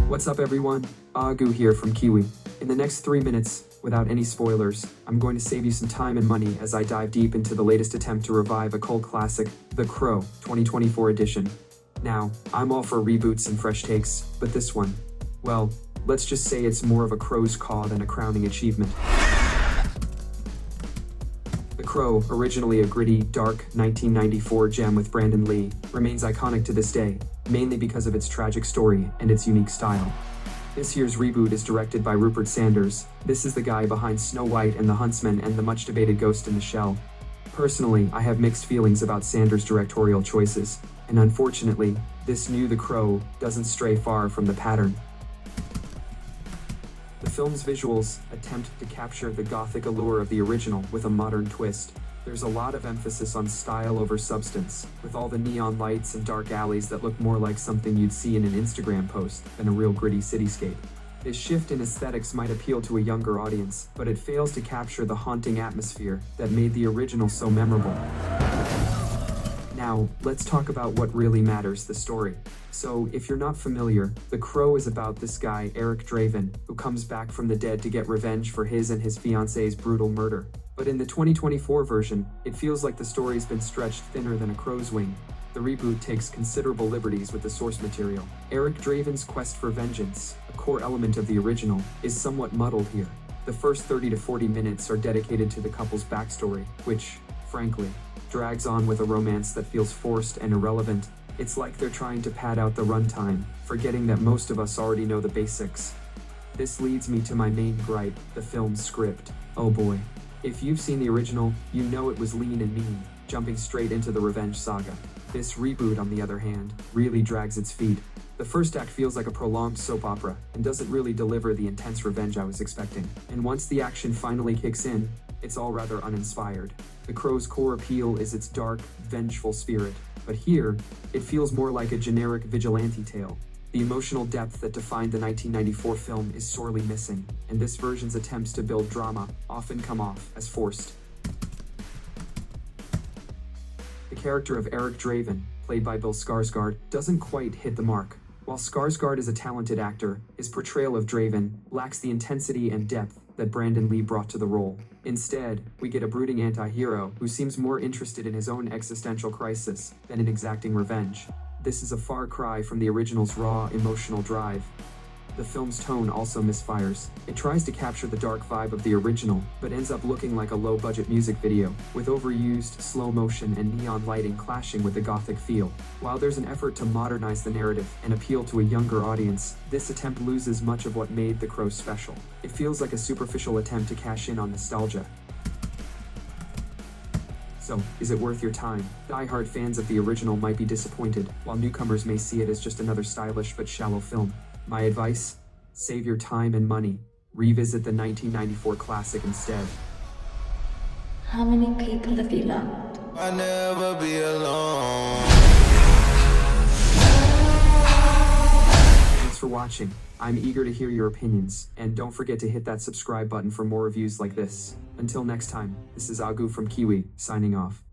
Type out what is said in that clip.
What's up everyone? Agu here from KIWI. In the next 3 minutes, without any spoilers, I'm going to save you some time and money as I dive deep into the latest attempt to revive a cult classic, The Crow, 2024 edition. Now, I'm all for reboots and fresh takes, but this one, well, let's just say it's more of a crow's caw than a crowning achievement. The Crow, originally a gritty, dark 1994 gem with Brandon Lee, remains iconic to this day, mainly because of its tragic story and its unique style. This year's reboot is directed by Rupert. This is the guy behind Snow White and the Huntsman and the much-debated Ghost in the Shell. Personally, I have mixed feelings about Sanders' directorial choices, and unfortunately, this new The Crow doesn't stray far from the pattern. The film's visuals attempt to capture the gothic allure of the original with a modern twist. There's a lot of emphasis on style over substance, with all the neon lights and dark alleys that look more like something you'd see in an Instagram post than a real gritty cityscape. This shift in aesthetics might appeal to a younger audience, but it fails to capture the haunting atmosphere that made the original so memorable. Now, let's talk about what really matters, the story. So, if you're not familiar, The Crow is about this guy, Eric Draven, who comes back from the dead to get revenge for his and his fiance's brutal murder. But in the 2024 version, it feels like the story's been stretched thinner than a crow's wing. The reboot takes considerable liberties with the source material. Eric Draven's quest for vengeance, a core element of the original, is somewhat muddled here. The first 30 to 40 minutes are dedicated to the couple's backstory, which, frankly, drags on with a romance that feels forced and irrelevant. It's like they're trying to pad out the runtime, forgetting that most of us already know the basics. This leads me to my main gripe, the film's script. Oh boy. If you've seen the original, you know it was lean and mean, jumping straight into the revenge saga. This reboot, on the other hand, really drags its feet. The first act feels like a prolonged soap opera, and doesn't really deliver the intense revenge I was expecting. And once the action finally kicks in, it's all rather uninspired. The Crow's core appeal is its dark, vengeful spirit, but here, it feels more like a generic vigilante tale. The emotional depth that defined the 1994 film is sorely missing, and this version's attempts to build drama often come off as forced. The character of Eric Draven, played by Skarsgård, doesn't quite hit the mark. While Skarsgård is a talented actor, his portrayal of Draven lacks the intensity and depth that Brandon Lee brought to the role. Instead, we get a brooding anti-hero who seems more interested in his own existential crisis than in exacting revenge. This is a far cry from the original's raw, emotional drive. The film's tone also misfires. It tries to capture the dark vibe of the original, but ends up looking like a low-budget music video, with overused slow motion and neon lighting clashing with the gothic feel. While there's an effort to modernize the narrative and appeal to a younger audience, this attempt loses much of what made The Crow special. It feels like a superficial attempt to cash in on nostalgia. So, is it worth your time? Die-hard fans of the original might be disappointed, while newcomers may see it as just another stylish but shallow film. My advice? Save your time and money. Revisit the 1994 classic instead. How many people have you loved? I'll never be alone. Thanks for watching. I'm eager to hear your opinions, and don't forget to hit that subscribe button for more reviews like this. Until next time, this is Agu from KIWI, signing off.